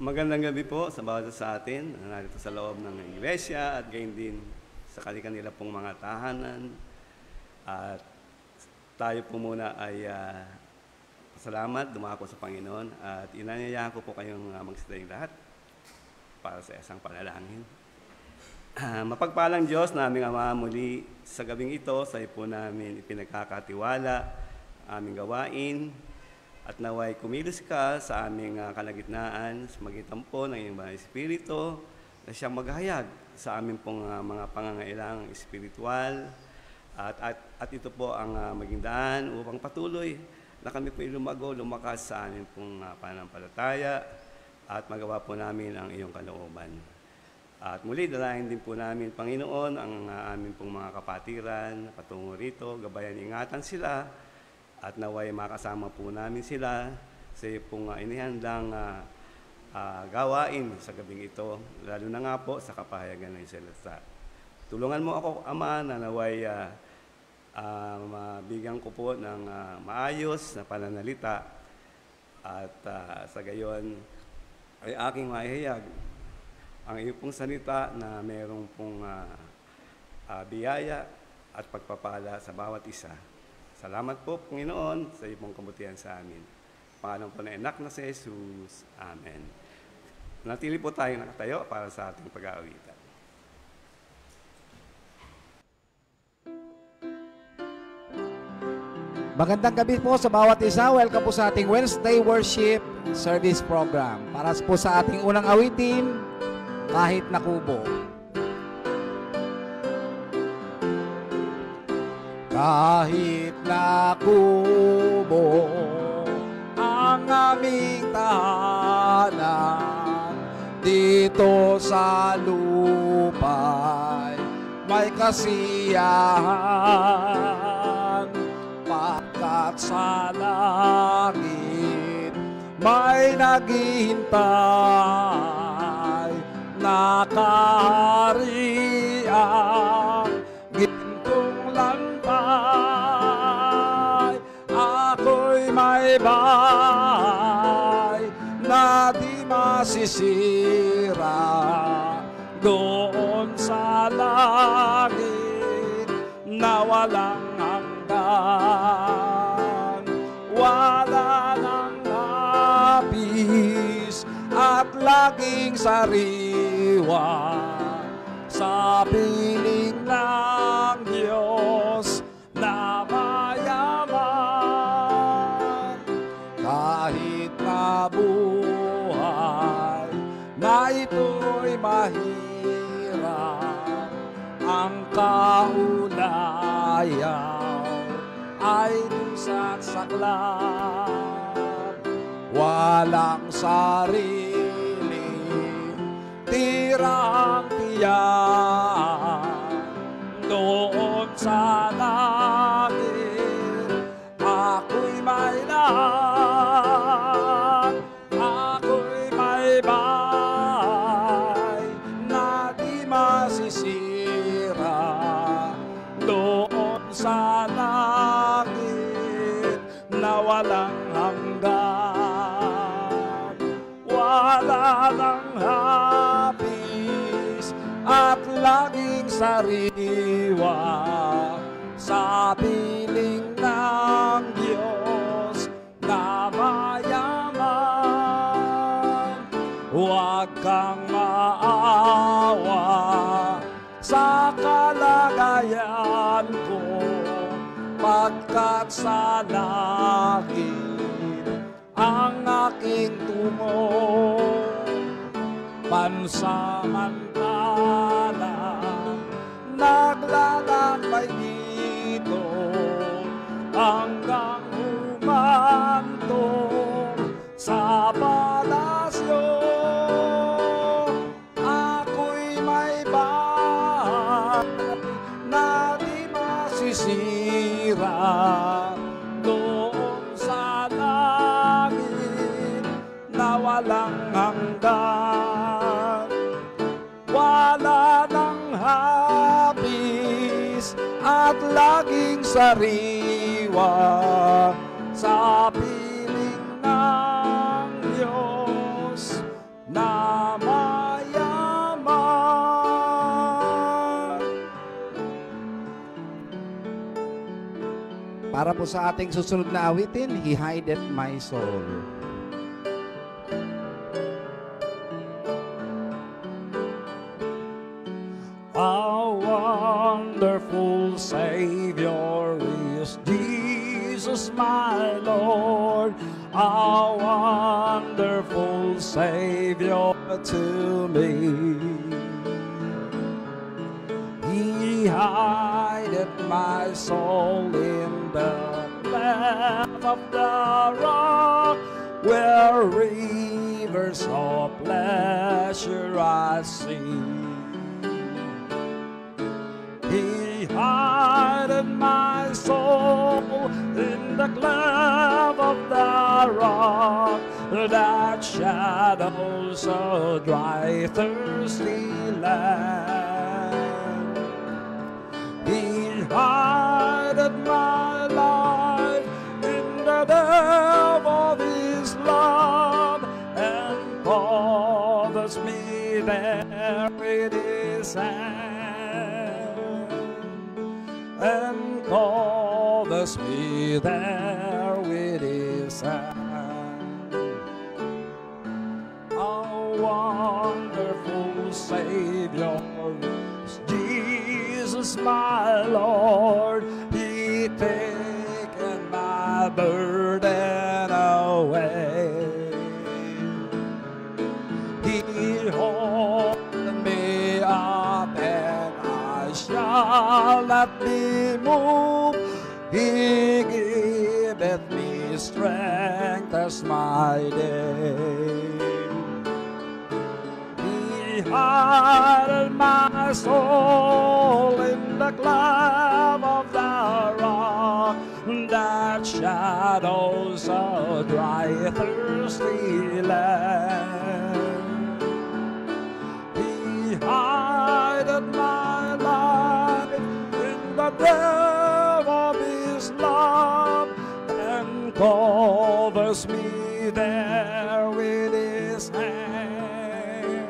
Magandang gabi po sa bawat sa atin na narito sa loob ng iglesia at gayon din sa kanila pong mga tahanan. At tayo po muna ay salamat, dumako sa Panginoon at inanyayahan ko po kayong magsidaing lahat para sa isang panalangin. Mapagpalang Diyos na aming Ama, muli sa gabing ito sa po namin ipinagkakatiwala aming gawain. At naway kumilos ka sa aming kalagitnaan sa magitan po ng iyong mga Espiritu na siyang maghahayag sa aming pong mga pangangailangang espiritual. At ito po ang maging daan upang patuloy na kami po lumakas sa aming pong pananampalataya at magawa po namin ang iyong kalooban. At muli, dalahin din po namin, Panginoon, ang aming pong mga kapatiran patungo rito, gabayan, ingatan sila. At naway makasama po namin sila sa pong inihandang gawain sa gabing ito, lalo na nga po sa kapahayagan ng salita. Tulungan mo ako, Ama, na naway mabigyan ko po ng maayos na pananalita at sa gayon ay aking maihayag ang iyong pong salita na mayroong pong biyaya at pagpapala sa bawat isa. Salamat po, Panginoon, sa iyong kabutihan sa amin. Pangalan po na anak na si Jesus. Amen. Natili po tayo nakatayo para sa ating pag-aawitan. Magandang gabi po sa bawat isa. Welcome po sa ating Wednesday Worship Service Program. Para po sa ating unang awitin, Kahit na Kubo. Kahit na kubo ang aming tahanan, dito sa lupa'y may kasiyahan. Pagkat sa langit may naghihintay na kahariang gintong lantay. Ako'y may bahay na di masisira doon sa langit na walang hanggan. Wala nang hapis at laging sariwa sa piling ng Diyos na mayaman. Kahit na buhay na ito'y mahirap, ang kaulayaw ay lusak saklap. Walang sarili, tirang tiyan doon sa langit. Ako'y may lahat, ako'y may bahay na di masisira doon sa langit na walang hanggan. Wala nang hapis at laging sariwa sa piling ng Diyos na mayaman. Huwag kang maawa sa kalagayan ko, pagkat sa langit ang aking tungo. Pansamantala naglalakbay dito hanggang humantong sa palasyo. Ako'y may bahay na di masisira doon sa langit na walang hanggan. Wala nang hapis at laging sariwa sa piling ng Diyos na Para po sa ating susunod na awitin, He hideth my soul. How wonderful Savior is Jesus my Lord. A wonderful Savior to me. He hideth my soul in the cleft of the rock, where rivers of pleasure I see. He hideth my soul in the cleft of the rock, that shadows a dry, thirsty land. He hideth my life in the depth of His love, and covers me there with His hand, and covers me there with His hand. A wonderful Savior is Jesus my Lord. He taken my burden away. He holds me up and I shall not be moved. He giveth me strength as my day. He hideth my soul in the cleft of the rock, that shadows a dry, thirsty land. He hideth my life in the depth of His love, and covers me there with His hand,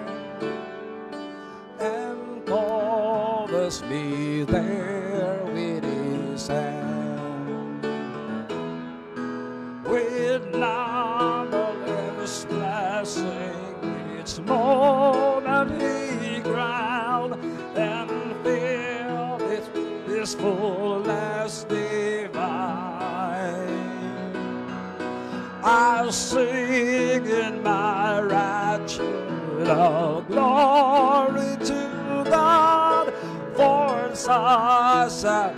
and covers me there with His hand. With numberless blessing, each moment He crowned and filled it His fullness divine. I'll sing in my rapture of glory to God, for such a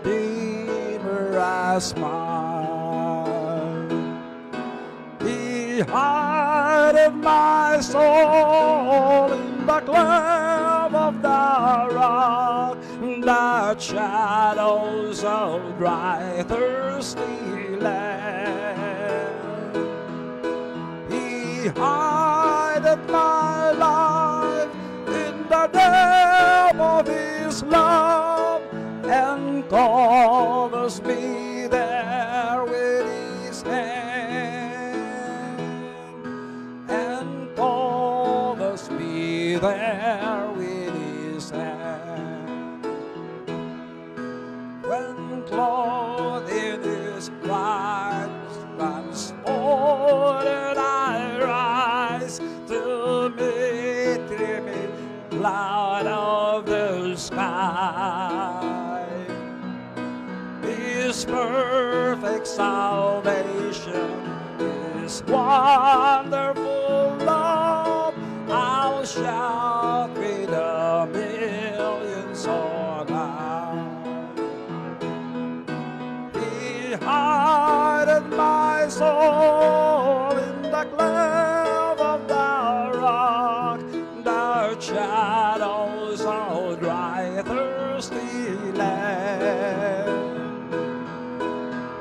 Redeemer as mine. He hideth my soul in the cleft of the rock, that shadows of dry, thirsty land. He hideth my life in the depth of His love, and covers me there with His hand, and covers me there with His hand. When clothed in His righteousness, transported I rise to meet Him in cloud of the sky. His perfect salvation, His wonderful love, I'll shout with a million songs. He hideth my soul in the cleft of the rock, the shadows of dry, thirsty land.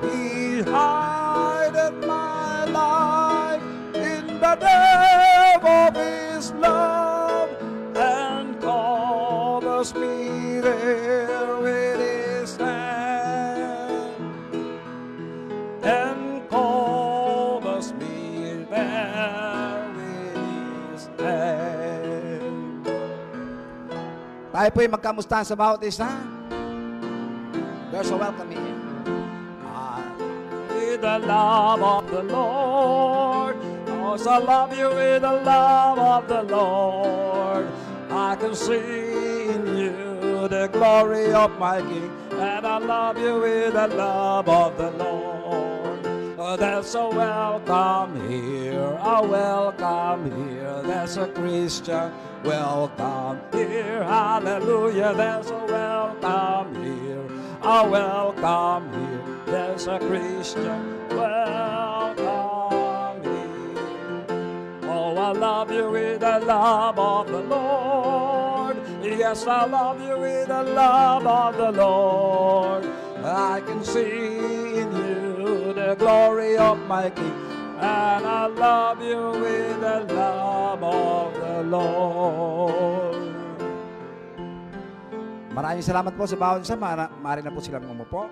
He hideth my life in the depth of His love, and covers me there with His hand, and covers me there with His hand. Tayo po'y magkamustahan sa bawat isa. You're so welcome here. with the love of the Lord. Because I love you with the love of the Lord. I can see in you the glory of my King, and I love you with the love of the Lord. Oh, there's a welcome here, a welcome here. There's a Christian welcome here. Hallelujah, there's a welcome here, a welcome here. There's a Christian welcome here. Oh, I love you with the love of the Lord. Yes, I love you with the love of the Lord. I can see in you the glory of my King, and I love you with the love of the Lord. Maraming salamat po sa bawat isa. Maaari na po silang umupo.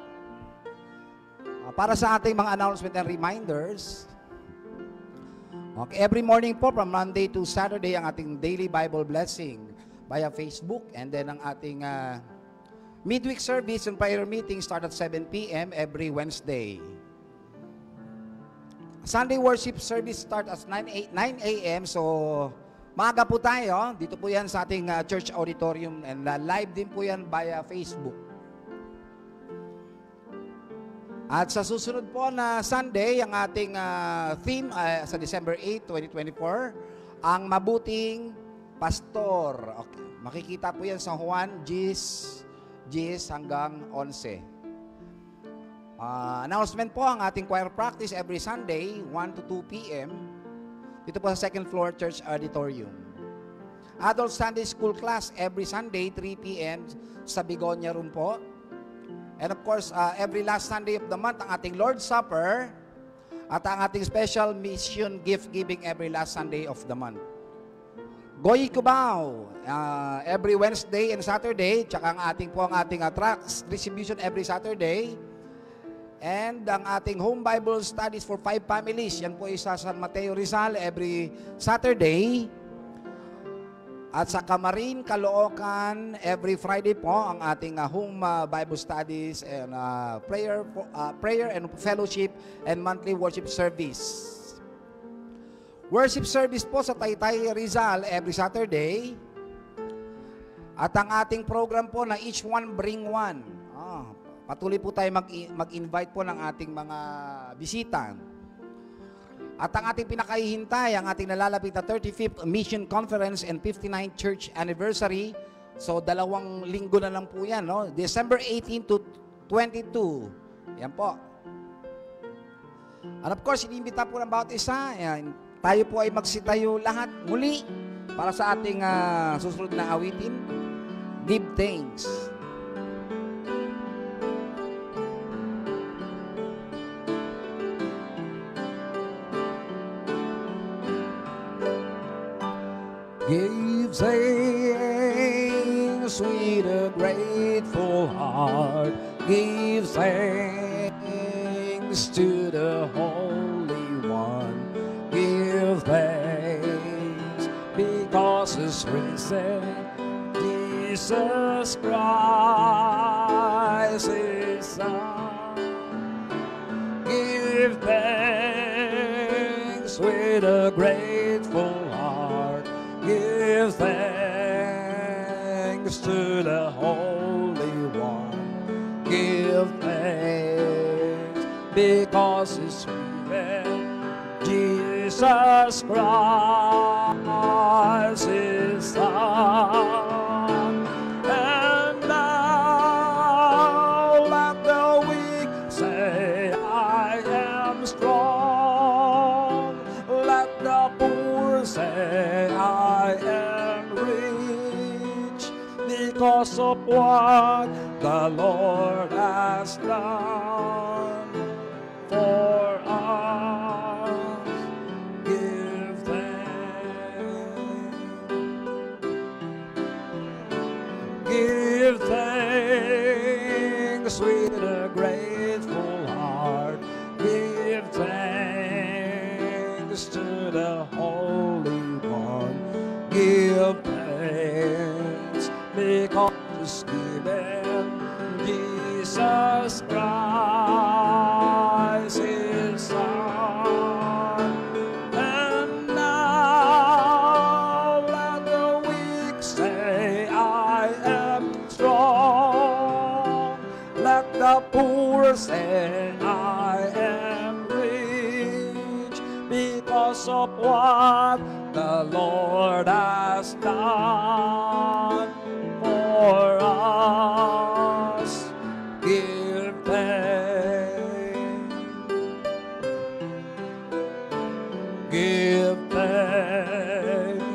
Para sa ating mga announcement and reminders, okay, every morning po from Monday to Saturday ang ating daily Bible blessing via Facebook, and then ang ating midweek service and prayer meeting start at 7 p.m. every Wednesday. Sunday worship service start at 9 a.m. So, maaga po tayo. Dito po yan sa ating church auditorium, and live din po yan via Facebook. At sa susunod po na Sunday, ang ating theme sa December 8, 2024, ang mabuting pastor. Okay. Makikita po yan sa Juan 10 hanggang 11. Announcement po, ang ating choir practice every Sunday, 1 to 2 p.m. Dito po sa second floor church auditorium. Adult Sunday School class every Sunday, 3 p.m. sa Begonia Room po. And of course, every last Sunday of the month, ang ating Lord's Supper at ang ating special mission gift giving every last Sunday of the month. Goy Cubao, every Wednesday and Saturday, tsaka ang ating tracts distribution every Saturday. And ang ating home Bible studies for 5 families, yan po isa sa San Mateo Rizal every Saturday. At sa Camarin, Caloocan, every Friday po ang ating home Bible studies and prayer and fellowship and monthly worship service. Worship service po sa Taytay Rizal every Saturday. At ang ating program po na Each One Bring One. Patuloy po tayo mag-invite po ng ating mga bisita. At ang ating pinakahihintay, ang ating nalalapit na 35th Mission Conference and 59th Church Anniversary. So, 2 linggo na lang po yan, no? December 18 to 22. Yan po. And of course, inimbita po ng bawat isa. Yan, tayo po ay magsitayo lahat muli para sa ating susunod na awitin. Give thanks. Give thanks with a grateful heart. Give thanks to the Holy One. Give thanks because His risen. Jesus Christ His Son. Give thanks with a grateful heart. Give thanks to the Holy One. Give thanks because His risen. Jesus Christ His Son. And now let the weak say, I am strong. Let the poor say, I am rich, because of what the Lord has done for us. Give thanks. Give thanks with a grateful heart. Give thanks to the Holy One. Give thanks because given Jesus Christ is what the Lord has done for us. Give thanks. Give thanks.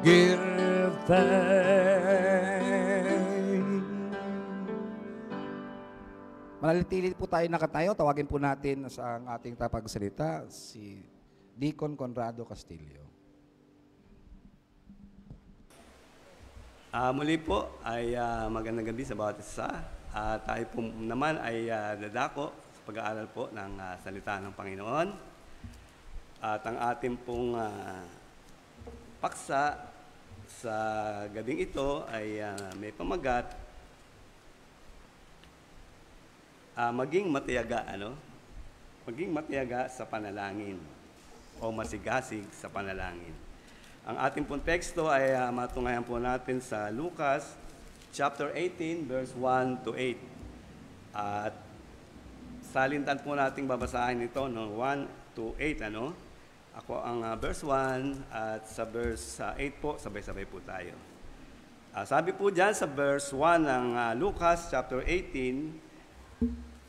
Give thanks. Manalitili po tayo nakatayo. Tawagin po natin sa ating tapagsalita si Deacon Conrado Castillo. Muli po ay magandang gabi sa bawat isa. Tayo po naman ay dadako sa pag-aaral po ng salita ng Panginoon. At ang ating pong paksa sa gabing ito ay may pamagat, maging matiyaga, maging matiyaga sa panalangin o masigasig sa panalangin. Ang ating pong teksto ay matungayan po natin sa Lucas chapter 18 verse 1 to 8. At salintan po nating babasahin ito no 1 to 8 Ako ang verse 1 at sa verse 8 po sabay-sabay po tayo. Sabi po diyan sa verse 1 ng Lucas chapter 18,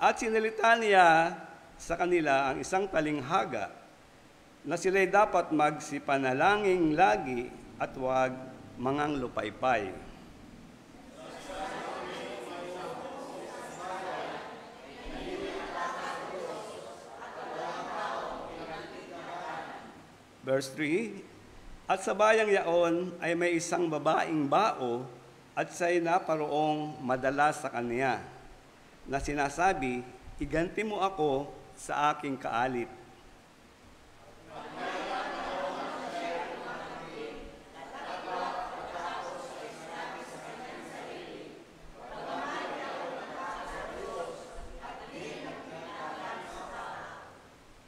at sinalita niya sa kanila ang isang talinghaga na sila'y dapat magsipanalangin lagi at huwag mangang lupaypay. Verse 3, at sa bayang yaon ay may isang babaeng bao at siya'y naparoong madalas sa kanya, na sinasabi, iganti mo ako sa aking kaalit.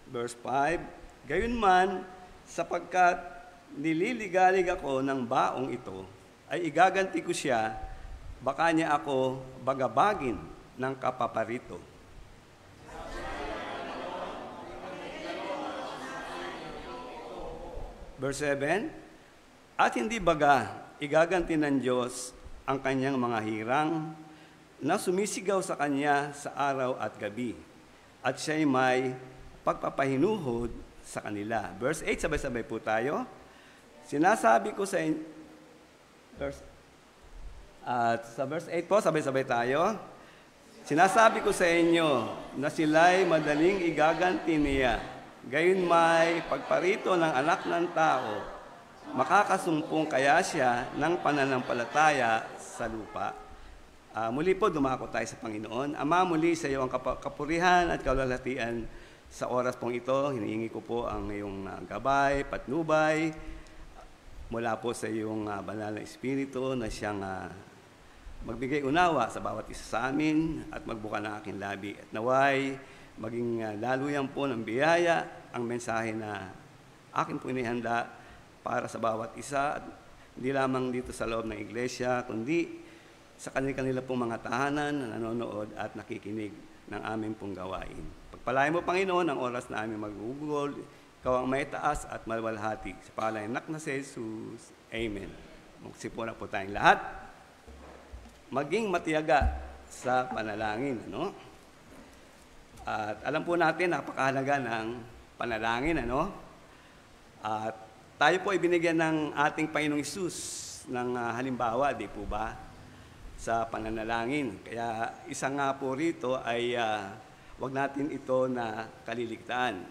Verse 5, gayunman, sapagkat nililigalig ako ng baong ito, ay igaganti ko siya, baka niya ako bagabagin ng kapaparito. Verse 7, at hindi baga igaganti ng Diyos ang kanyang mga hirang na sumisigaw sa kanya sa araw at gabi, at siya'y may pagpapahinuhod sa kanila. Verse 8, sabay-sabay po tayo. Sinasabi ko sa inyo, sa verse 8 po, sabay-sabay tayo. Sinasabi ko sa inyo na sila'y madaling igaganti niya. Gayon may pagparito ng anak ng tao, makakasumpong kaya siya ng pananampalataya sa lupa. Muli po, dumako tayo sa Panginoon. Ama, muli sa iyo ang kapurihan at kaluwalhatian. Sa oras pong ito, hinihingi ko po ang iyong gabay, patnubay, mula po sa iyong banal na Espiritu na siyang magbigay unawa sa bawat isa sa amin at magbuka ng aking labi. At naway, maging laluyan po ng biyaya ang mensahe na aking po inihanda para sa bawat isa, at hindi lamang dito sa loob ng iglesia, kundi sa kanila pong mga tahanan na nanonood at nakikinig ng aming pong gawain. Pagpalain mo, Panginoon, ang oras na aming magugol. Ikaw ang may taas at malwalhati. Sa pangalan ng anak na si Jesus. Amen. Magsipura po tayong lahat. Maging matiyaga sa panalangin. At alam po natin, napakahalaga ng panalangin. At tayo po ay binigyan ng ating Panginoong Hesus ng halimbawa, di po ba? Sa pananalangin. Kaya isa nga po rito ay wag natin ito na kaliligtaan.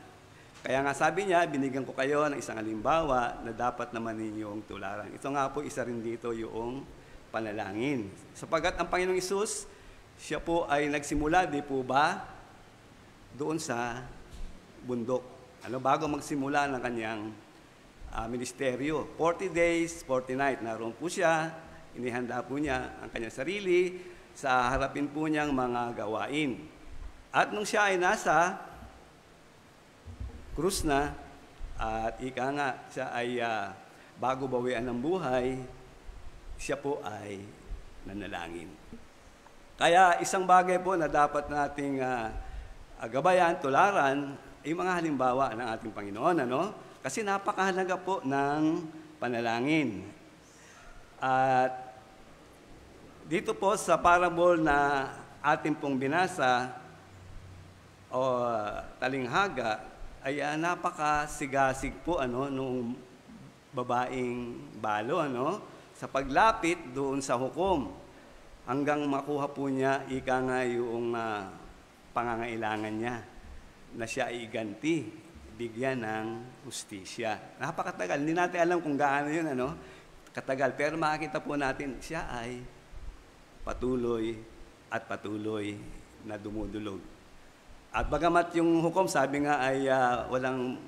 Kaya nga sabi niya, binigyan ko kayo ng isang halimbawa na dapat naman ninyong tularan. Ito nga po, isa rin dito yung panalangin. Sapagat ang Panginoong Hesus, siya po ay nagsimula, di po ba, doon sa bundok. Bago magsimula ng kanyang ministeryo. 40 days, 40 nights, naroon po siya, inihanda po niya ang kanyang sarili sa harapin po niyang mga gawain. At nung siya ay nasa krus na, at ika nga, siya ay bago bawian ng buhay, siya po ay nanalangin. Kaya isang bagay po na dapat nating gabayan, tularan, yung mga halimbawa ng ating Panginoon, ano? Kasi napakahalaga po ng panalangin. At dito po sa parable na ating pong binasa o talinghaga, ay napakasigasig po nung babaeng balo, sa paglapit doon sa hukom hanggang makuha po niya ika nga yung pangangailangan niya na siya ay iganti, bigyan ng hustisya. Napakatagal, hindi natin alam kung gaano yun, katagal, pero makikita po natin siya ay patuloy at patuloy na dumudulog. At bagamat yung hukom, sabi nga ay walang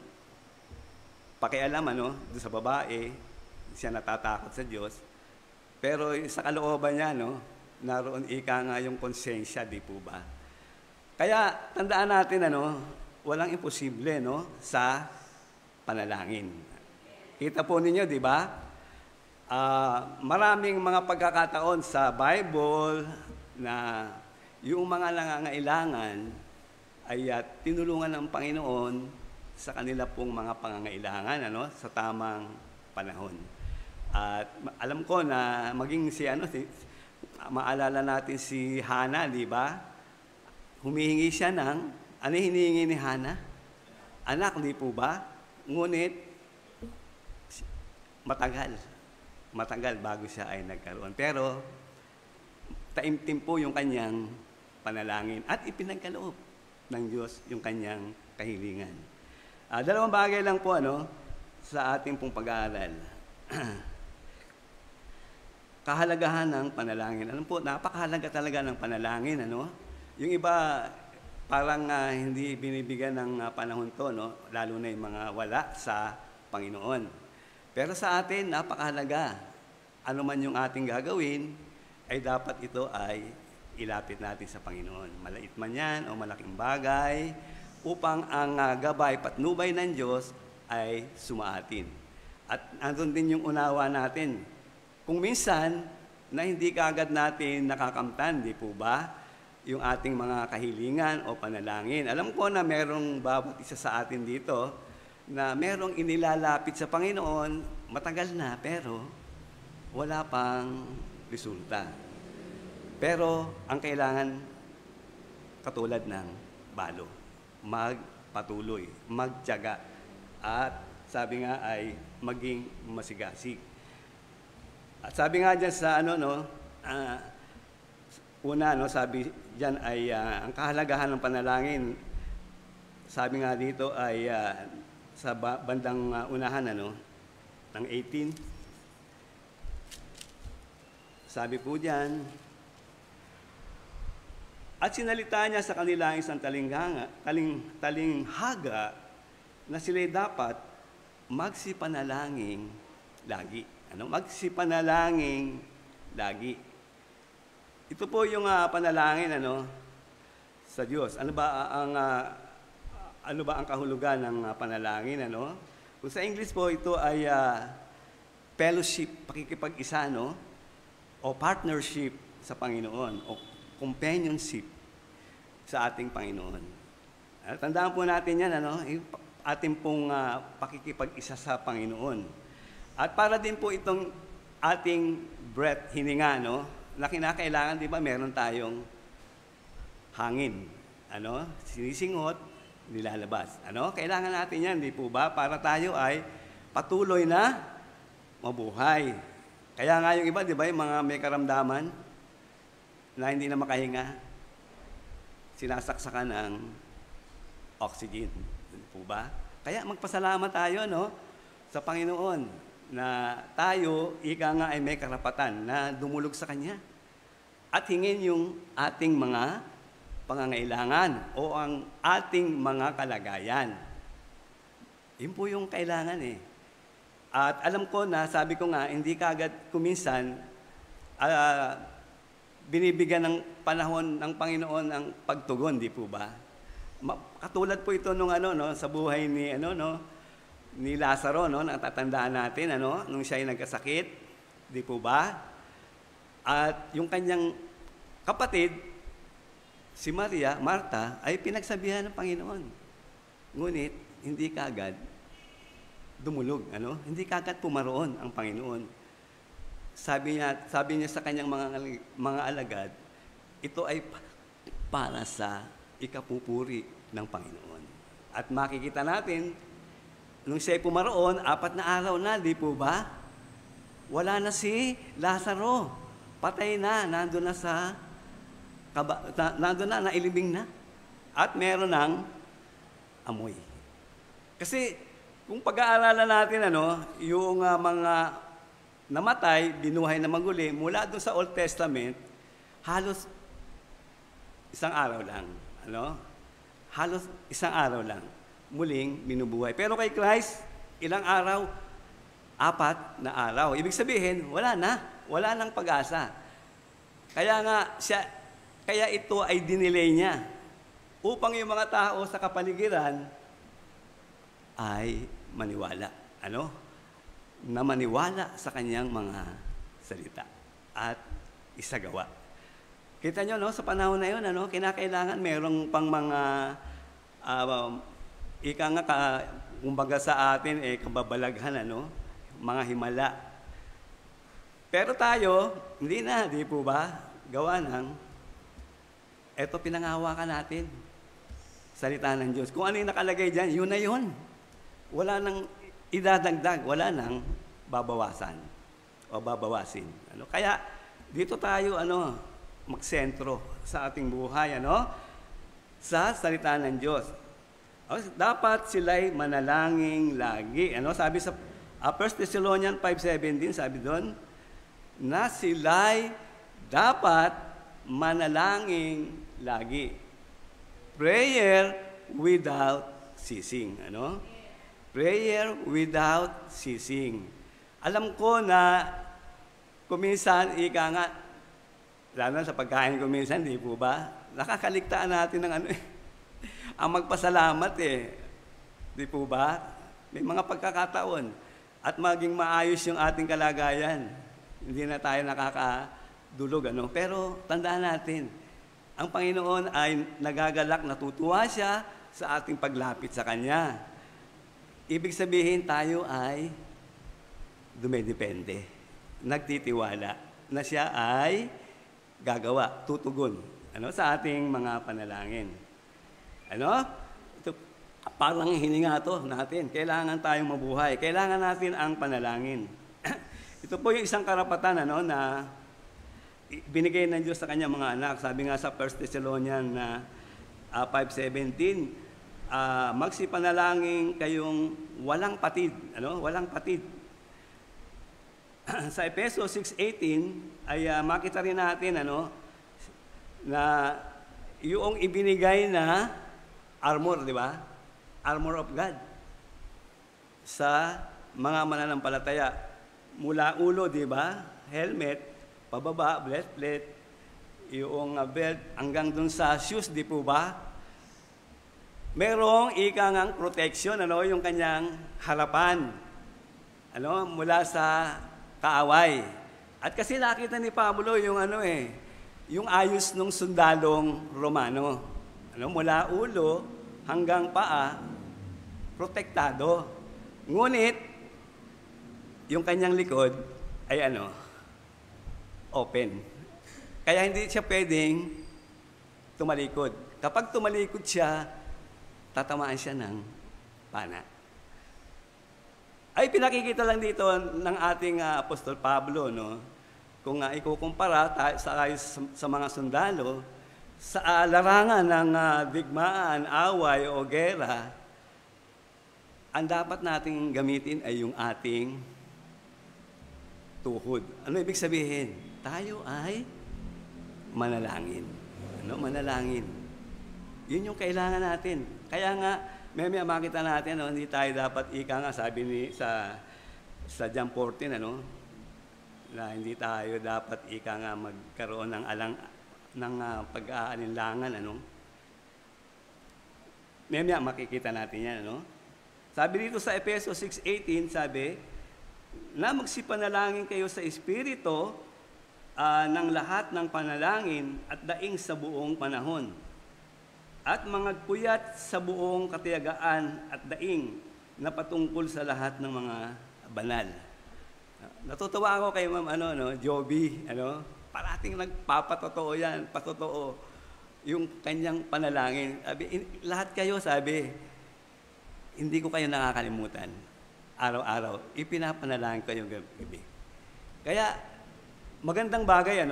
pakialam doon sa babae, siya natatakot sa Diyos. Pero sa kalooban niya, naroon ika nga yung konsensya, di po ba? Kaya tandaan natin, walang imposible sa panalangin. Kita po ninyo, di ba? Maraming mga pagkakataon sa Bible na yung mga nangangailangan ay tinulungan ng Panginoon sa kanila pong mga pangangailangan sa tamang panahon. At alam ko na maging maalala natin si Hana, di ba? Humihingi siya ng, ano hinihingi ni Hana? Anak, di po ba? Ngunit, matagal bago siya ay nagkaroon. Pero, taimtim po yung kanyang panalangin at ipinagkaloob ng Diyos yung kanyang kahilingan. Dalawang bagay lang po sa ating pong pag-aaral. Kahalagahan ng panalangin. Alam po, napakahalaga talaga ng panalangin. Yung iba, parang hindi binibigyan ng panahon to, lalo na yung mga wala sa Panginoon. Pero sa atin, napakahalaga. Ano man yung ating gagawin, ay dapat ito ay ilapit natin sa Panginoon. Malait man yan o malaking bagay, upang ang gabay patnubay ng Diyos ay sumaatin. At andun din yung unawa natin. Kung minsan, na hindi kaagad natin nakakamtan, di po ba? Yung ating mga kahilingan o panalangin. Alam ko na merong bawat isa sa atin dito na merong inilalapit sa Panginoon, matagal na, pero wala pang resulta. Pero ang kailangan, katulad ng balo, magpatuloy, magtiyaga, at sabi nga ay maging masigasig. At sabi nga dyan sa una, sabi dyan ay ang kahalagahan ng panalangin, sabi nga dito ay sa bandang unahan ng 18. Sabi po dyan, at sinalita niya sa kanila isang talinghaga na sila'y dapat magsipanalangin lagi. Magsipanalangin lagi. Ito po yung panalangin sa Diyos. Ano ba ang kahulugan ng panalangin? Kung sa English po, ito ay fellowship, pakikipag-isa, o partnership sa Panginoon, o companionship sa ating Panginoon. Tandaan po natin yan, ating pong pakikipag-isa sa Panginoon. At para din po itong ating breath, hininga, na kinakailangan, di ba, meron tayong hangin. Sinisingot, nilalabas. Kailangan natin yan, di po ba? Para tayo ay patuloy na mabuhay. Kaya nga yung iba, di ba, yung mga may karamdaman na hindi na makahinga, sinasaksakan ng oxygen. Di po ba? Kaya magpasalamat tayo, sa Panginoon na tayo, ika nga ay may karapatan na dumulog sa Kanya at hingin yung ating mga pangangailangan o ang ating mga kalagayan. Yun po yung kailangan At alam ko na, sabi ko nga, hindi kaagad kuminsan binibigyan ng panahon ng Panginoon ang pagtugon, di po ba? Katulad po ito nung sa buhay ni Lazaro, natatandaan natin, nung siya ay nagkasakit, di po ba? At yung kanyang kapatid, si Marta, ay pinagsabihan ng Panginoon. Ngunit, hindi kaagad dumulog, ano? Hindi kaagad pumaroon ang Panginoon. Sabi niya sa kanyang mga alagad, ito ay para sa ikapupuri ng Panginoon. At makikita natin, nung siya'y pumaroon, 4 na araw na, di po ba? Wala na si Lazaro. Patay na, nandun na, nailibing na. At meron ng amoy. Kasi, kung pag-aaralan natin, yung mga namatay, binuhay na maguli, mula doon sa Old Testament, halos isang araw lang. Halos isang araw lang. Muling binubuhay. Pero kay Christ, ilang araw? 4 na araw. Ibig sabihin, wala nang pag-asa. Kaya ito ay dinelay niya upang yung mga tao sa kapaligiran ay maniwala. Na maniwala sa kanyang mga salita at isagawa. Kita nyo, sa panahon na yun, kinakailangan merong pang mga kumbaga sa atin, kababalaghan, mga himala. Pero tayo, hindi na, di po ba? Gawa ng, eto pinangahawakan natin, salita ng Diyos. Kung ano yung nakalagay dyan, yun na yun. Wala nang idadagdag, wala nang babawasan o babawasin. Kaya, dito tayo, magsentro sa ating buhay, sa salita ng Diyos. Dapat sila'y manalangin lagi. Sabi sa 1 Thessalonians 5:17, sabi doon, na sila'y dapat manalangin lagi. Prayer without ceasing. Prayer without ceasing. Alam ko na kuminsan, lalo na sa pagkain kuminsan, di po ba? Nakakaligtaan natin ng ang magpasalamat Di po ba? May mga pagkakataon. At maging maayos yung ating kalagayan. Hindi na tayo nakakadulog, Pero tandaan natin, ang Panginoon ay nagagalak, natutuwa siya sa ating paglapit sa Kanya. Ibig sabihin, tayo ay dumedepende, nagtitiwala na siya ay gagawa, tutugon sa ating mga panalangin. Ito, parang hininga to natin. Kailangan tayong mabuhay. Kailangan natin ang panalangin. Ito po yung isang karapatan na binigay ng Diyos sa kanyang mga anak. Sabi nga sa 1 Thessalonians 5:17, magsipanalangin kayong walang patid. Walang patid. Sa Efeso 6:18 ay makita rin natin na yung ibinigay na armor, di ba? Armor of God sa mga mananampalataya. Mula ulo, di ba? Helmet, pababa, breastplate, yung belt, hanggang dun sa shoes, di po ba? Merong ikangang protection, yung kanyang harapan, mula sa kaaway. At kasi nakita ni Pablo yung yung ayos ng sundalong Romano. Mula ulo hanggang paa, protektado. Ngunit, yung kanyang likod ay open. Kaya hindi siya pwedeng tumalikod. Kapag tumalikod siya, tatamaan siya ng pana. Ay pinakikita lang dito ng ating Apostol Pablo, kung ikukumpara sa mga sundalo, sa larangan ng digmaan, away o gera, ang dapat nating gamitin ay yung ating tuhod. Ano ibig sabihin? Tayo ay manalangin. Manalangin. Yun yung kailangan natin. Kaya nga, may makita natin, hindi tayo dapat sabi sa John 14, na hindi tayo dapat magkaroon ng pag-aalinlangan, May makikita natin yan, Sabi dito sa Efeso 6:18, sabi, na magsipanalangin kayo sa Espiritu ng lahat ng panalangin at daing sa buong panahon. at mangagpuyat sa buong katiyagaan at daing na patungkol sa lahat ng mga banal. Natutuwa ako kay Ma'am Joby, parating nagpapatotoo yan, patotoo yung kanyang panalangin. Lahat kayo, sabi, hindi ko kayo nakakalimutan. Araw-araw, ipinapanalangin ko yung gabi. Kaya, magandang bagay,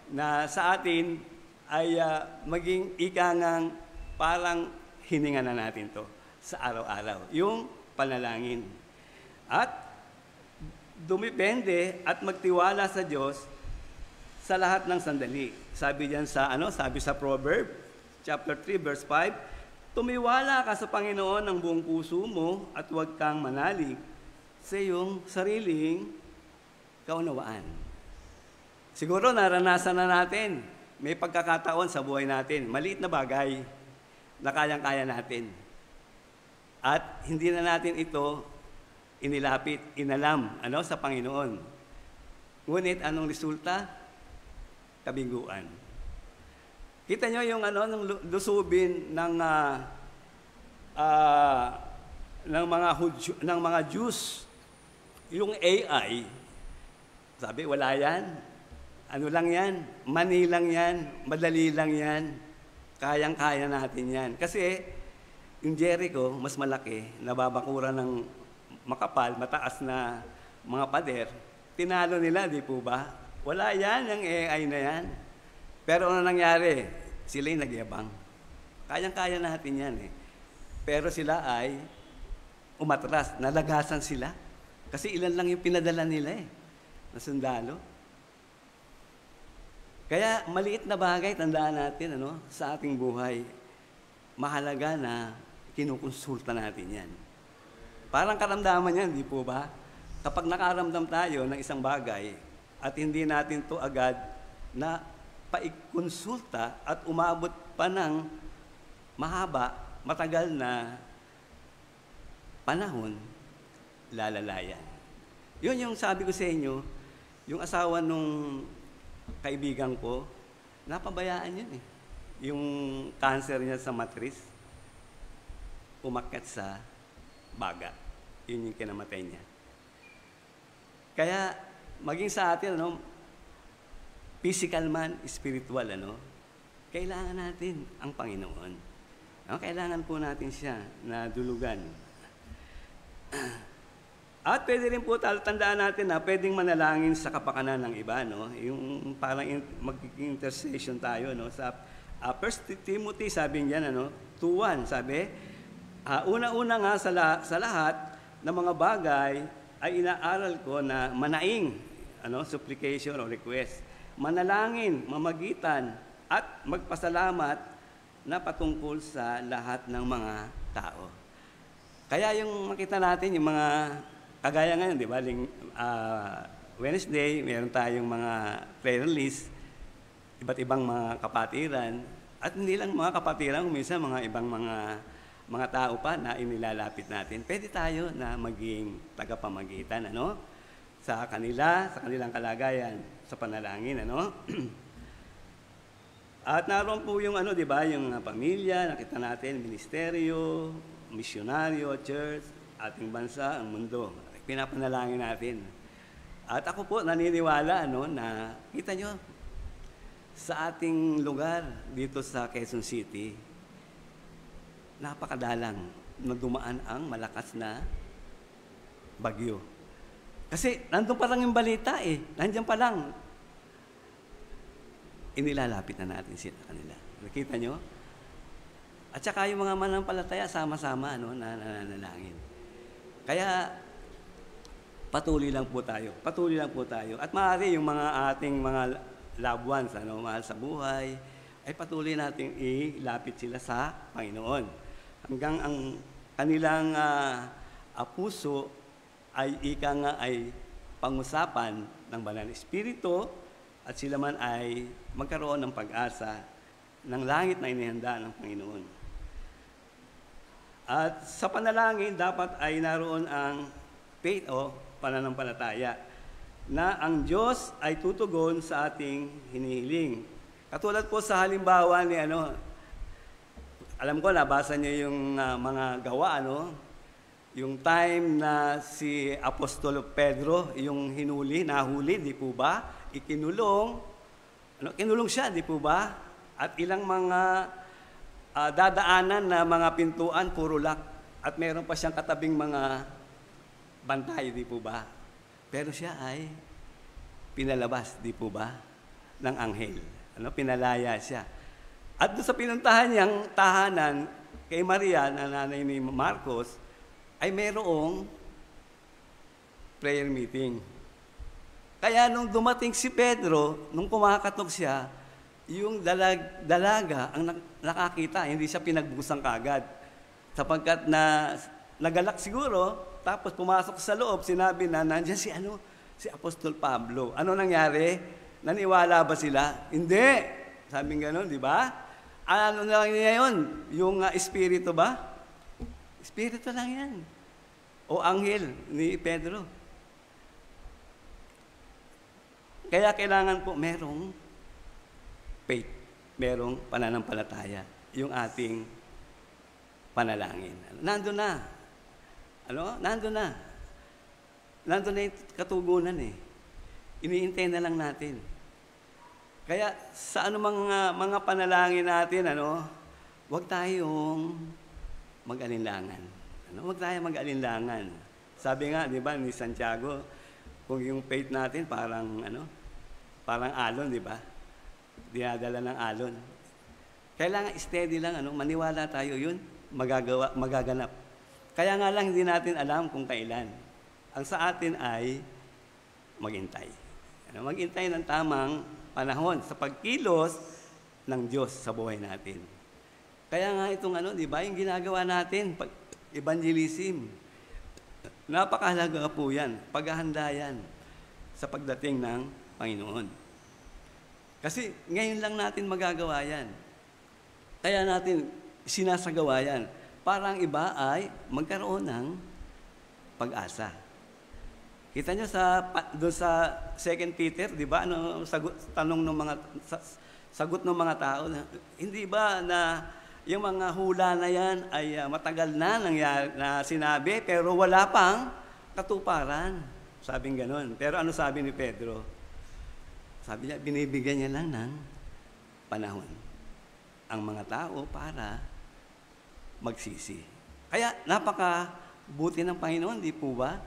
na sa atin ay maging ikangang parang hininga na natin to sa araw-araw. Yung panalangin. At dumipende at magtiwala sa Diyos sa lahat ng sandali. Sabi diyan sabi sa Proverbs chapter 3 verse 5, tumiwala ka sa Panginoon ng buong puso mo at huwag kang manalig sa iyong sariling kaunawaan. Siguro naranasan na natin, may pagkakataon sa buhay natin, maliit na bagay na kayang-kaya natin. At hindi na natin ito inilapit, inalam sa Panginoon. Ngunit anong resulta? Kabiguan. Kita nyo yung ng lusubin ng mga Jews, yung AI, sabi, wala yan. Ano lang yan? Mani lang yan. Madali lang yan. Kayang-kaya natin yan. Kasi yung Jericho, mas malaki, nababakuran ng makapal, mataas na mga pader, tinalo nila, di po ba? Wala yan, yung AI na yan. Pero ano nangyari? Sila'y nagyabang. Kayang-kaya natin yan eh. Pero sila ay umatras, nalagasan sila. Kasi ilan lang yung pinadala nila na sundalo. Kaya maliit na bagay, tandaan natin, sa ating buhay, mahalaga na kinukonsulta natin yan. Parang karamdaman yan, di po ba? Kapag nakaramdam tayo ng isang bagay at hindi natin to agad na paikonsulta at umabot pa ng mahaba, matagal na panahon, lalalayan. Yun yung sabi ko sa inyo, yung asawa nung kaibigan ko, napabayaan yun eh. Yung cancer niya sa matris, umakyat sa baga. Yun yung kinamatay niya. Kaya, maging sa atin, physical man, spiritual, kailangan natin ang Panginoon. Kailangan po natin siya na dulugan. At pwede rin po tandaan natin na pwedeng manalangin sa kapakanan ng iba, yung parang mag-intercession tayo, sa 1 Timothy, sabi niyan, 2:1, sabi, una-una nga sa lahat ng mga bagay ay inaaral ko na manaing, supplication o request, manalangin, mamagitan, at magpasalamat na patungkol sa lahat ng mga tao. Kaya yung makita natin, yung mga kagaya ngayon, di ba? Wednesday, meron tayong mga prayer list, iba't ibang mga kapatiran, at hindi lang mga kapatiran, minsan mga ibang mga tao pa na inilalapit natin. Pwede tayo na maging tagapamagitan, sa kanilang kalagayan, sa panalangin, At naroon po yung di ba, yung pamilya, nakita natin, ministeryo, misyonaryo, church, ating bansa, ang mundo. Pinapanalangin natin. At ako po naniniwala na kita nyo sa ating lugar dito sa Quezon City, napakadalang na dumaan ang malakas na bagyo. Kasi nandun pa lang yung balita nandiyan pa lang. Inilalapit na natin sila kanila. Nakita nyo? At saka yung mga manampalataya, sama-sama na nananalangin. Kaya patuloy lang po tayo. Patuloy lang po tayo. At maaari yung mga ating mga loved ones, mahal sa buhay, ay patuloy nating ilapit sila sa Panginoon. Hanggang ang kanilang puso ay ay pangusapan ng Banal na Espiritu at sila man ay magkaroon ng pag-asa ng langit na inihanda ng Panginoon. At sa panalangin, dapat ay naroon ang faith o pananampalataya na ang Diyos ay tutugon sa ating hinihiling. Katulad po sa halimbawa ni Alam ko, nabasa niyo yung mga gawa, ano? Yung time na si Apostolo Pedro, yung nahuli, di po ba? Ikinulong, kinulong siya, di po ba? At ilang mga dadaanan na mga pintuan, puro lock. At meron pa siyang katabing mga bantay, di po ba? Pero siya ay pinalabas, di po ba? Ng anghel. Pinalaya siya. At doon sa pinuntahan niyang tahanan kay Maria, na nanay ni Marcos, ay mayroong prayer meeting. Kaya nung dumating si Pedro, nung kumakatok siya, yung dalaga ang nakakita, hindi siya pinagbusan kagad. Sapagkat nagalak siguro, tapos pumasok sa loob, sinabi na nandiyan si Apostol Pablo. Ano nangyari? Naniwala ba sila? Hindi. Sabing gano'n, di ba? Ano na lang niya yun? Yung espiritu ba? Espiritu lang yan. O anghel ni Pedro. Kaya kailangan po merong faith, merong pananampalataya, yung ating panalangin. Nandun na. Nandun na. Nandun na yung katugunan eh. Iniintay na lang natin. Kaya sa mga panalangin natin, huwag tayong mag-alinlangan. Huwag tayong mag-alinlangan. Sabi nga, di ba, ni Santiago, kung yung faith natin parang alon, di ba? Dinadala ng alon. Kailangan steady lang, maniwala tayo yun, magaganap. Kaya nga lang hindi natin alam kung kailan. Ang sa atin ay maghintay. Maghintay ng tamang panahon sa pagkilos ng Diyos sa buhay natin. Kaya nga itong di ba, yung ginagawa natin, evangelism, napakahalaga po yan, paghahanda yan sa pagdating ng Panginoon. Kasi ngayon lang natin magagawa yan. Kaya natin sinasagawa yan. Parang iba ay magkaroon ng pag-asa. Kita nyo doon sa 2 Peter, di ba? Sagot ng mga tao, hindi ba na yung mga hula na yan ay matagal na nangyari, na sinabi, pero wala pang katuparan. Sabing ganon. Pero ano sabi ni Pedro? Sabi niya, binibigyan niya lang ng panahon ang mga tao para magsisi. Kaya napakabuti ng Panginoon, di po ba?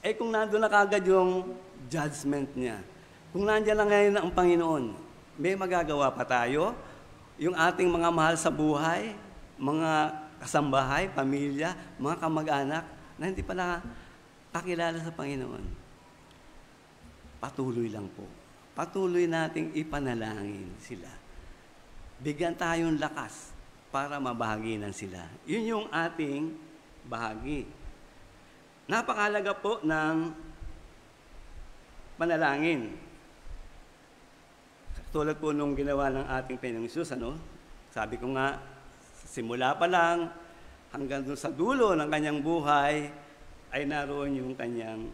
Kung nandun na kagad yung judgment niya, kung nandiyan lang ngayon ang Panginoon, may magagawa pa tayo, yung ating mga mahal sa buhay, mga kasambahay, pamilya, mga kamag-anak, na hindi pa nakakilala sa Panginoon. Patuloy lang po. Patuloy nating ipanalangin sila. Bigyan tayong lakas para mabahaginan sila. Yun yung ating bahagi. Napakahalaga po ng panalangin. Tulad po nung ginawa ng ating Panginoong Hesus, sabi ko nga, simula pa lang hanggang doon sa dulo ng kanyang buhay, ay naroon yung kanyang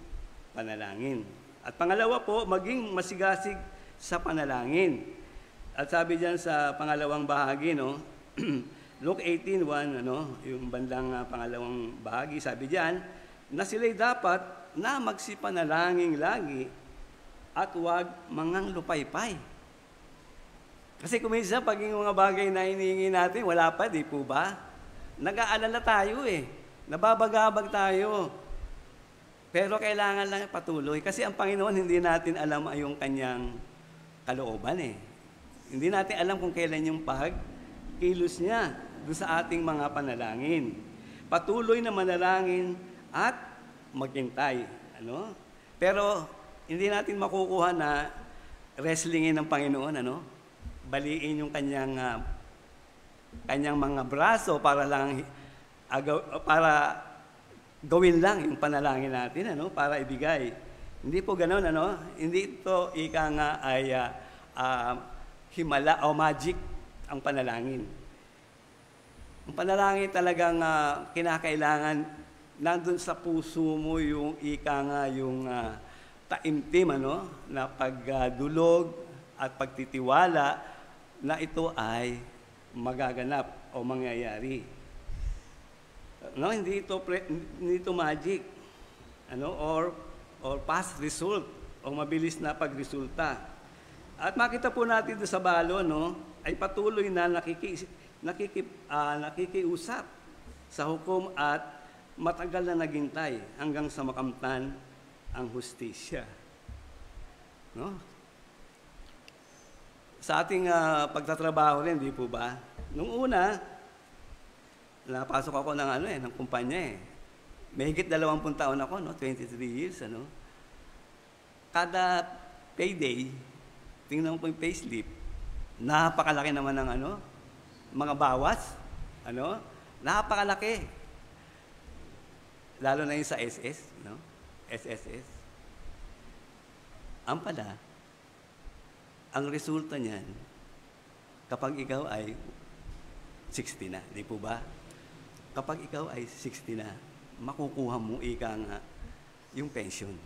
panalangin. At pangalawa po, maging masigasig sa panalangin. At sabi diyan sa pangalawang bahagi, Luke 18:1, yung bandang pangalawang bahagi, sabi diyan, na sila'y dapat na magsipanalangin lagi at huwag mangang lupaypay. Kasi kuminsan, pag yung mga bagay na hinihingi natin, wala pa, di po ba? Nag-aalala tayo nababagabag tayo. Pero kailangan lang patuloy. Kasi ang Panginoon, hindi natin alam yung kanyang kalooban Hindi natin alam kung kailan yung pagkilos niya doon sa ating mga panalangin. Patuloy na manalangin at maghintay. Pero hindi natin makukuha na wrestlingin ng Panginoon, baliin yung kanyang mga braso para gawin lang yung panalangin natin, para ibigay. Hindi po ganoon, Hindi ito ika nga ay himala o magic ang panalangin. Ang panalangin talagang kinakailangan nandun sa puso mo yung ika nga, yung taimtim, na pagdulog at pagtitiwala na ito ay magaganap o o mangyayari. No, hindi ito magic. Or past result o mabilis na pagresulta. At makita po natin sa balo, no, ay patuloy na nakikiusap sa hukom at matagal na naghintay hanggang sa makamtan ang hustisya. No? Sa ating pagtatrabaho rin, di po ba? Nung una, napasok ako ng kumpanya . Mahigit 20 taon ako, no? 23 years, Kada payday, tingnan mo po yung payslip, napakalaki naman ng mga bawas, napakalaki. Lalo na yung sa SS, no? SSS. Ang pala, ang resulta niyan, kapag ikaw ay 60 na, di po ba? Kapag ikaw ay 60 na, makukuha mo nga yung pension.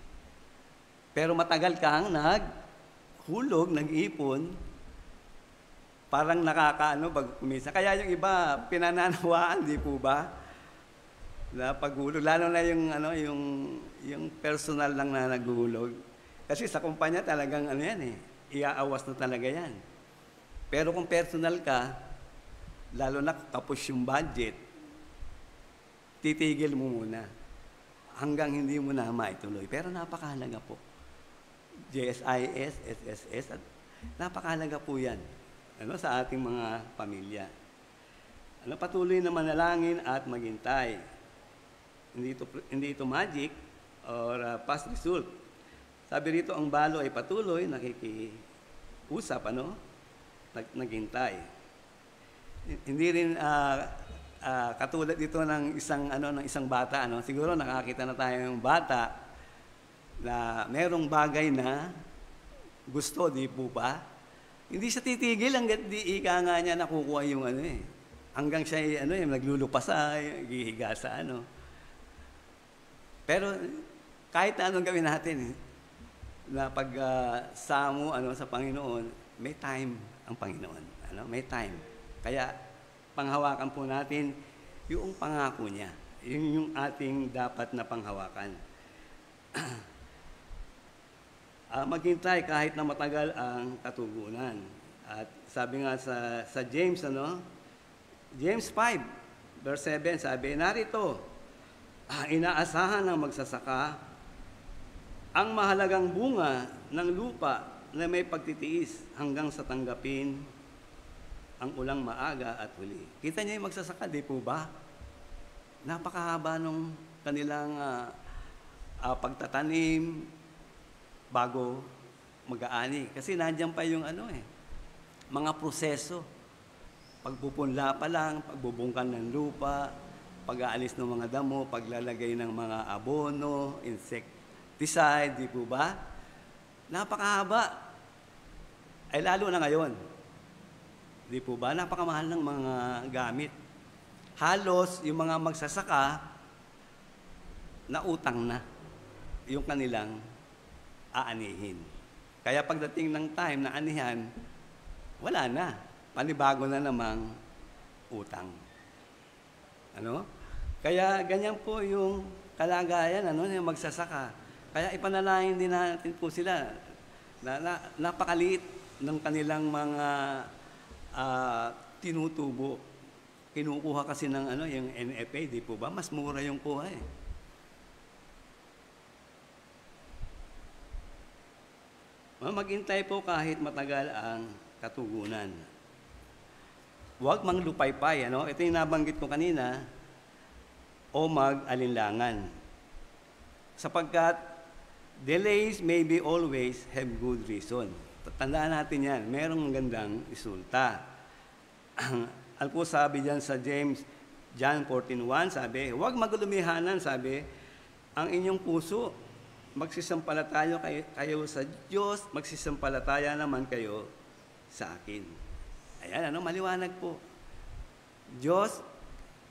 Pero matagal kang naghulog, nag-ipon, parang umisa. Kaya yung iba, pinananawaan, di po ba? Na paghulog, lalo na yung personal lang na naghulog. Kasi sa kumpanya talagang iaawas na talaga yan. Pero kung personal ka, lalo na tapos yung budget, titigil mo muna hanggang hindi mo na maituloy. Pero napakahalaga po. JSIS, SSS, at napakahalaga po yan sa ating mga pamilya. Patuloy na manalangin at maghintay. Hindi ito magic or past result. Sabi rito, ang balo ay patuloy, nakikiusap, naghintay. Hindi rin katulad dito ng isang bata, Siguro nakakita na tayo ng bata na merong bagay na gusto, di po ba? Hindi siya titigil hangga't di ika nga niya nakukuha yung hanggang siya naglulupas gihiga sa Pero kahit na anong gawin natin, na pagsamo sa Panginoon, may time ang Panginoon. May time. Kaya panghawakan po natin yung pangako niya. Yun yung ating dapat na panghawakan. Maghintay kahit na matagal ang katugunan. At sabi nga sa James, James 5, verse 7, sabi, narito, inaasahan ng magsasaka ang mahalagang bunga ng lupa na may pagtitiis hanggang sa tanggapin ang ulang maaga at huli. Kita niyo yung magsasaka, di po ba? Napakahaba nung kanilang pagtatanim bago mag-aani. Kasi nandiyan pa yung mga proseso. Pagpupunla pa lang, pagbubungkan ng lupa, pag-aalis ng mga damo, paglalagay ng mga abono, insecticide, di po ba? Napakahaba. Ay lalo na ngayon. Di po ba? Napakamahal ng mga gamit. Halos yung mga magsasaka, nautang na yung kanilang aanihin. Kaya pagdating ng time na anihan, wala na. Panibago na namang utang. Kaya ganyan po yung kalagayan, yung magsasaka. Kaya ipanalangin din natin po sila na napakaliit ng kanilang mga tinutubo. Kinukuha kasi ng yung NFA, di po ba? Mas mura yung kuha . Maghintay po kahit matagal ang katugunan. Huwag manglupaypay, Ito yung nabanggit ko kanina, o mag-alinlangan. Sapagkat delays maybe always have good reason. Tandaan natin yan, merong gandang resulta. Ano po sabi dyan sa John 14:1, sabi, huwag magulumihanan, sabi, ang inyong puso, magsisampalataya kayo sa Diyos, magsisampalataya naman kayo sa akin. Ayan, maliwanag po. Diyos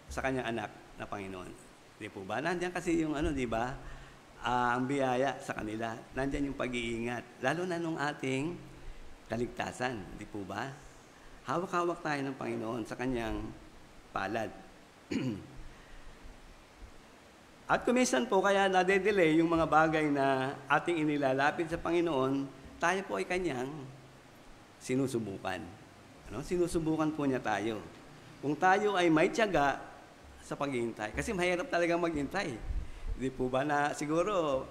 sa kanyang anak na Panginoon. Di po ba? Nandiyan kasi yung di ba? Ang biyaya sa kanila. Nandiyan yung pag-iingat. Lalo na nung ating kaligtasan. Di po ba? Hawak-hawak tayo ng Panginoon sa kanyang palad. At kuminsan po kaya nade-delay yung mga bagay na ating inilalapit sa Panginoon, tayo po ay Kanyang sinusubukan. Ano? Sinusubukan po niya tayo. Kung tayo ay may tiyaga sa paghihintay, kasi mahirap talagang maghintay. Hindi po ba na siguro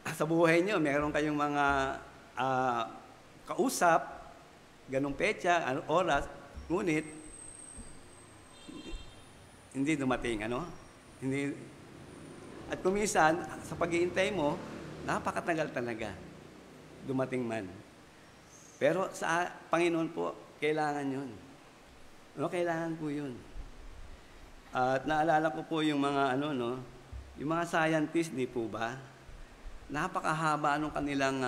sa buhay niyo, meron kayong mga kausap, ganong petsa, oras, ngunit hindi dumating, ano? Hindi. At kuminsan, sa paghihintay mo, napakatagal talaga dumating man. Pero sa Panginoon po, kailangan yun. Ano, kailangan po yun. At naalala ko po yung mga yung mga scientists, di po ba? Napakahaba nung kanilang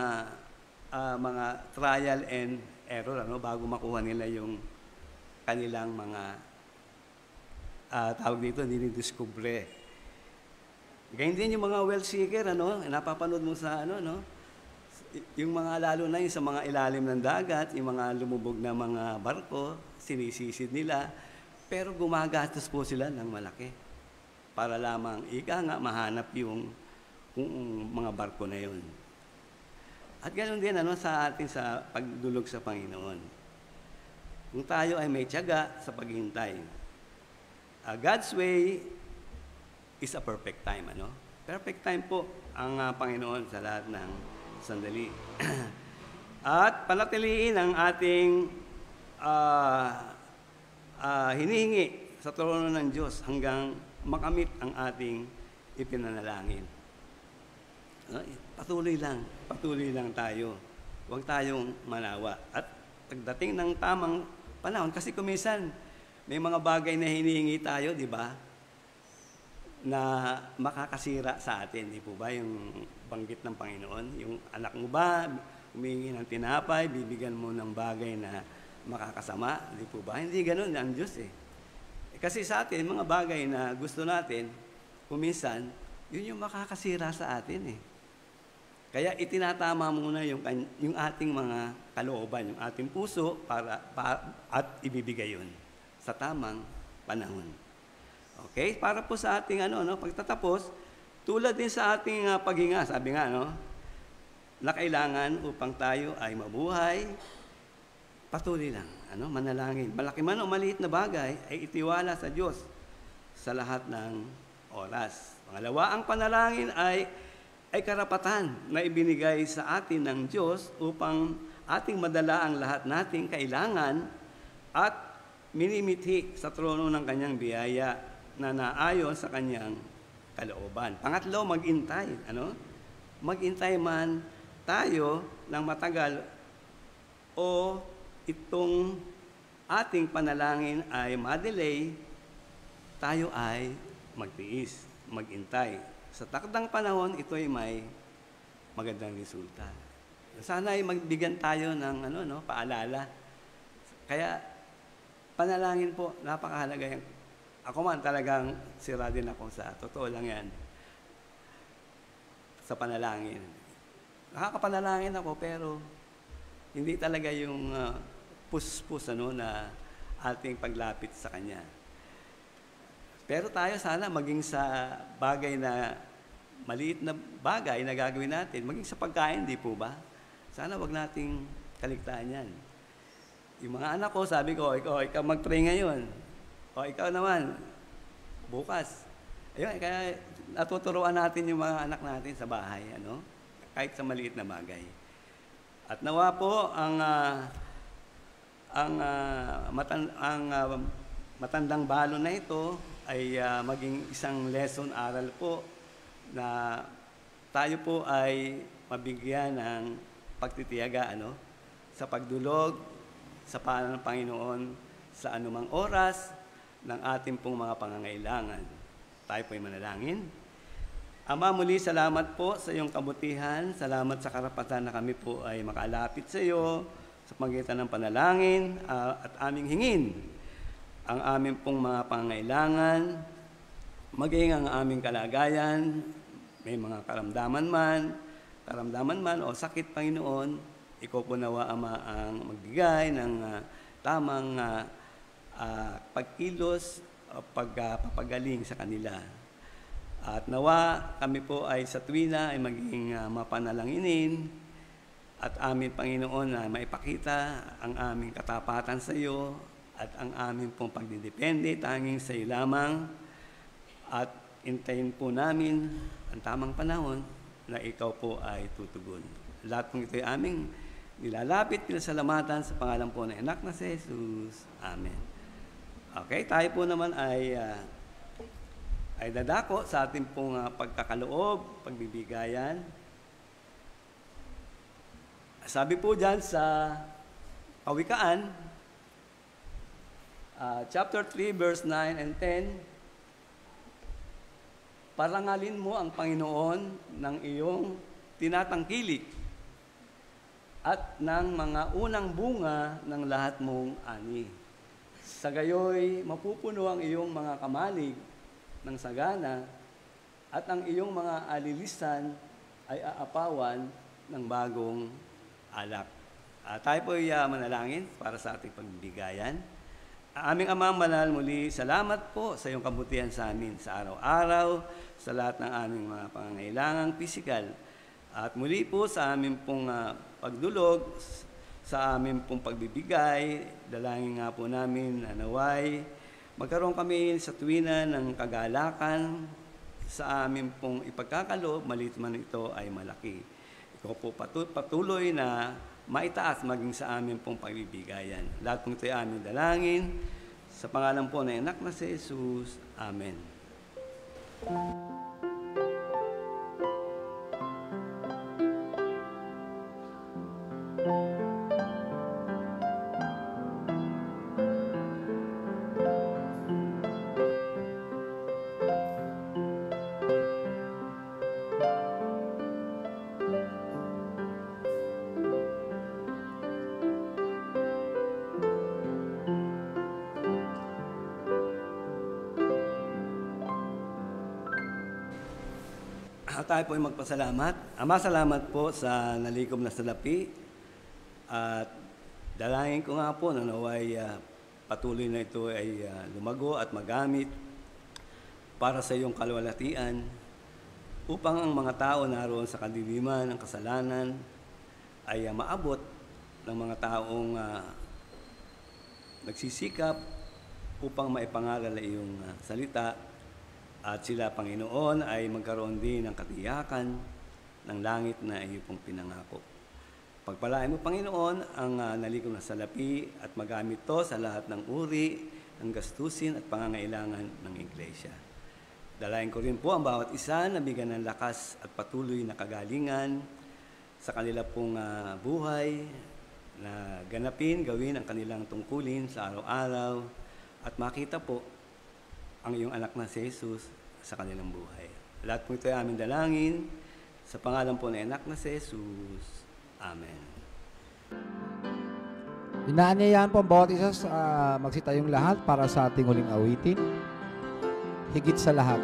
mga trial and error, bago makuha nila yung kanilang mga tawag dito, dinidiscover. Ganyan din yung mga well seeker, napapanood mo sa yung mga lalo na yung sa mga ilalim ng dagat, yung mga lumubog na mga barko, sinisisid nila, pero gumagastos po sila ng malaki para lamang mahanap yung mga barko na yun. At ganoon din sa atin sa pagdulog sa Panginoon. Kung tayo ay may tiyaga sa paghintay, God's way is a perfect time. Perfect time po ang Panginoon sa lahat ng sandali. At panatiliin ang ating hinihingi sa trono ng Diyos hanggang makamit ang ating ipinanalangin. Patuloy lang tayo. Huwag tayong manawa. At pagdating ng tamang panahon, kasi kuminsan may mga bagay na hinihingi tayo, di ba? Na makakasira sa atin, di po ba? Yung banggit ng Panginoon, yung anak mo ba, humingi ng tinapay, bibigyan mo ng bagay na makakasama, di po ba? Hindi ganun ang Diyos eh. Kasi sa atin, mga bagay na gusto natin, kuminsan, yun yung makakasira sa atin eh. Kaya itinatama muna yung ating mga kalooban, yung ating puso at ibibigay yun sa tamang panahon. Okay? Para po sa ating pagtatapos, tulad din sa ating paghinga, sabi nga, na kailangan upang tayo ay mabuhay, patuloy lang, manalangin. Malaki man o maliit na bagay ay itiwala sa Diyos sa lahat ng oras. Pangalawa, ang panalangin ay karapatan na ibinigay sa atin ng Diyos upang ating madala ang lahat nating kailangan at minimithi sa trono ng kanyang biyaya na naayon sa kanyang kalooban. Pangatlo, mag-intay. Mag-intay man tayo ng matagal o itong ating panalangin ay ma-delay, tayo ay magtiis, mag-intay. Sa takdang panahon, ito ay may magandang resulta. Sana ay magbigyan tayo ng paalala. Kaya panalangin po, napakahalaga yan. Ako man talagang sira din ako sa totoo lang yan. Sa panalangin. Nakakapanalangin ako pero hindi talaga yung puspus na ating paglapit sa Kanya. Pero tayo sana maging sa bagay na maliit na bagay na gagawin natin, maging sa pagkain, di po ba? Sana wag nating kaligtaan yan. Yung mga anak ko, sabi ko, ikaw mag-pray ngayon. O ikaw naman, bukas. Ayun, kaya natuturuan natin yung mga anak natin sa bahay, kahit sa maliit na bagay. At nawa po ang matandang balo na ito ay maging isang lesson aral po na tayo po ay mabigyan ng pagtitiyaga sa pagdulog sa paanan ng Panginoon sa anumang oras ng ating pong mga pangangailangan. Tayo po ay manalangin. Ama, muli salamat po sa iyong kabutihan. Salamat sa karapatan na kami po ay makalapit sa iyo sa pagitan ng panalangin at aming hingin ang aming pong mga pangangailangan, maging ang aming kalagayan, may mga karamdaman man o sakit, Panginoon, ikaw po nawa, Ama, ang magbigay ng tamang pagkilos pagpapagaling sa kanila. At nawa kami po ay sa tuwina ay maging mapanalanginin at amin, Panginoon, na maipakita ang aming katapatan sa iyo at ang aming pong pagdidepende tanging sa iyo lamang, at intayin po namin ang tamang panahon na ikaw po ay tutugon. Lahat pong ito ay aming nilalapit, pinasalamatan sa pangalan po ng anak na si Jesus. Amen. Okay, tayo po naman ay dadako sa ating pong pagkakaloob, pagbibigayan. Sabi po dyan sa Kawikaan, chapter 3, verse 9 and 10, parangalin mo ang Panginoon ng iyong tinatangkilik at ng mga unang bunga ng lahat mong ani. Sa gayoy, mapupuno ang iyong mga kamalig ng sagana at ang iyong mga alilisan ay aapawan ng bagong alak. Tayo po ay manalangin para sa ating pagbigayan. Aming Amang Banal, muli, salamat po sa iyong kabutihan sa amin sa araw-araw, sa lahat ng aming mga pangangailangang pisikal. At muli po sa aming pong pagdulog, sa aming pong pagbibigay, dalangin nga po namin na naway, magkaroon kami sa tuwina ng kagalakan sa aming pong ipagkakaloob, maliit man ito ay malaki. Ikaw po patuloy na maitaas maging sa amin pong pagbibigayan. Lahat pong ito ay aming dalangin. Sa pangalan po ng anak na si Jesus. Amen. Tayo po ay magpasalamat. Ama, salamat po sa nalikom na salapi. At dalangin ko nga po na naway patuloy na ito ay lumago at magamit para sa iyong kalwalatian upang ang mga tao naroon sa kadiliman ng kasalanan ay maabot ng mga taong nagsisikap upang maipangaral ang iyong salita. At sila, Panginoon, ay magkaroon din ng katiyakan ng langit na iyo pong pinangako. Pagpalain mo, Panginoon, ang nalikom na salapi at magamit to sa lahat ng uri, ng gastusin at pangangailangan ng Iglesia. Dalayan ko rin po ang bawat isa na bigyan ng lakas at patuloy na kagalingan sa kanila pong buhay, na ganapin, gawin ang kanilang tungkulin sa araw-araw at makita po ang iyong anak na si Jesus sa kanilang buhay. Lahat po ito ay aming dalangin sa pangalan po ng anak na si Jesus. Amen. Inaanyayahan po ang bawat isa magsitayong lahat para sa ating huling awitin. Higit sa lahat,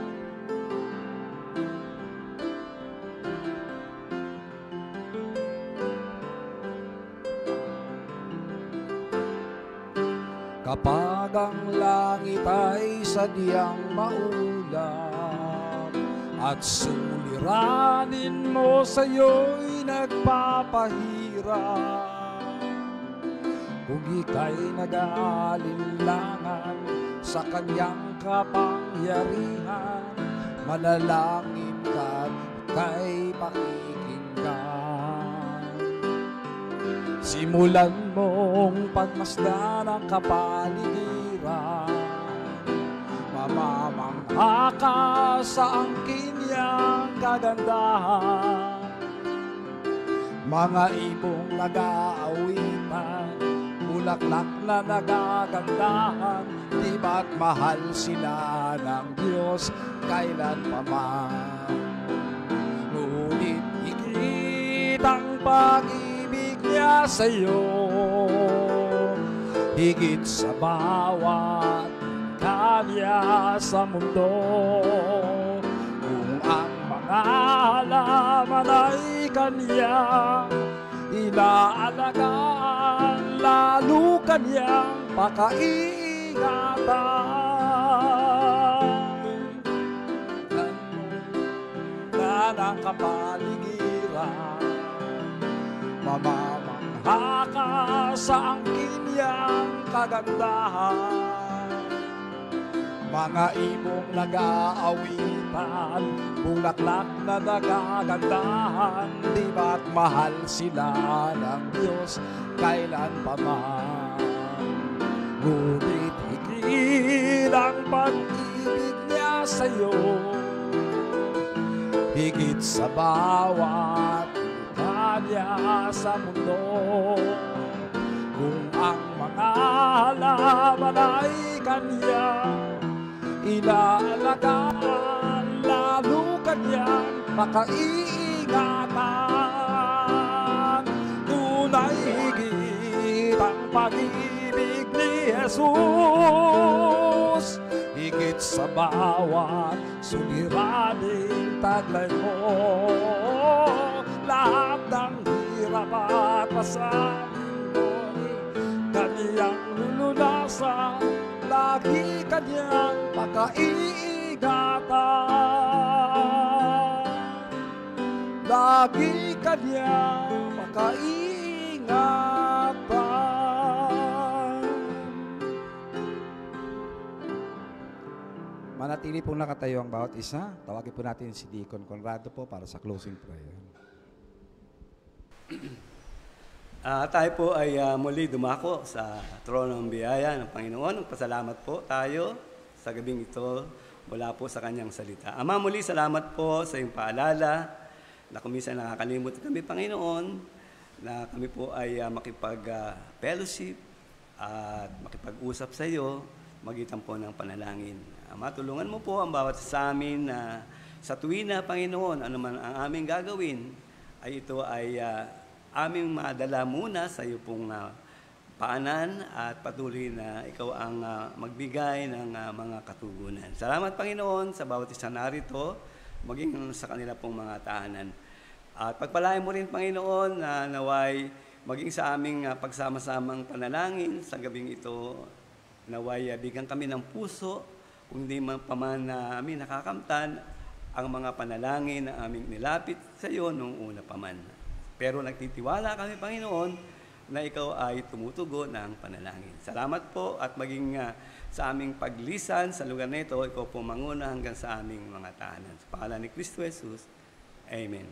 kapag ang langit ay sadyang maulap at suliranin mo sa'yo'y nagpapahirap, kung ika'y nag-aalinlangan sa kanyang kapangyarihan, manalangin ka at ika'y pakikinggan. Simulan mong pagmasdan ang kapaligiran, mamamangha ka sa angkin niyang kagandahan. Mga ibong nag-aawitan, bulaklak na nagagandahan, di ba't mahal sila ng Diyos kailanpaman. Ngunit higit ang pag-ibig niya sa'yo, higit sa bawat kanya sa mundo. Kung ang mga halaman ay kanya inaalagaan, lalo kanyang pakaingatan. ng kapaligiran. Mamamangha ka sa angkin niyang kagandahan. Mga ibong nag-aawitan, bulaklak na nagagandahan, di ba't mahal sila ng Diyos kailanpaman. Ngunit higit ang pag-ibig niya sa'yo, higit sa bawat kanya sa mundo. Kung ang mga halaman ay kanya inaalagaan, lalo kanyang makaiingatan. Tunay higit ang pag-ibig ni Jesus, higit sa bawat suliraning taglay mo. Lahat ng hirap at pasanin mo'y kaniyang lulunasan, lagi kanyang pagkaingatan. Lagi kanyang pagkaingatan. Manatili pong nakatayo ang bawat isa. Tawagin po natin si Deacon Conrado po para sa closing prayer. Tayo po ay muli dumako sa trono ng biyaya ng Panginoon. Nagpasalamat po tayo sa gabing ito mula po sa kanyang salita. Ama, muli salamat po sa iyong paalala na kung minsan nakakalimot kami, Panginoon, na kami po ay makipag-fellowship at makipag-usap sa iyo magitan po ng panalangin. Ama, tulungan mo po ang bawat sa amin na sa tuwina, Panginoon, ano man ang aming gagawin, ay ito ay aming madala muna sa iyo pong paanan at patuloy na ikaw ang magbigay ng mga katugunan. Salamat, Panginoon, sa bawat isa narito, maging sa kanila pong mga tahanan. At pagpalain mo rin, Panginoon, na naway maging sa aming pagsama-samang panalangin sa gabing ito, naway bigyan kami ng puso, kung di man paman na amin nakakamtan ang mga panalangin na aming nilapit sa iyo noong una paman. Pero nagtitiwala kami, Panginoon, na ikaw ay tumutugon ng panalangin. Salamat po at maging sa aming paglisan sa lugar na ito, ikaw po manguna hanggang sa aming mga tahanan. Sa pangalan ni Kristo Jesus, Amen.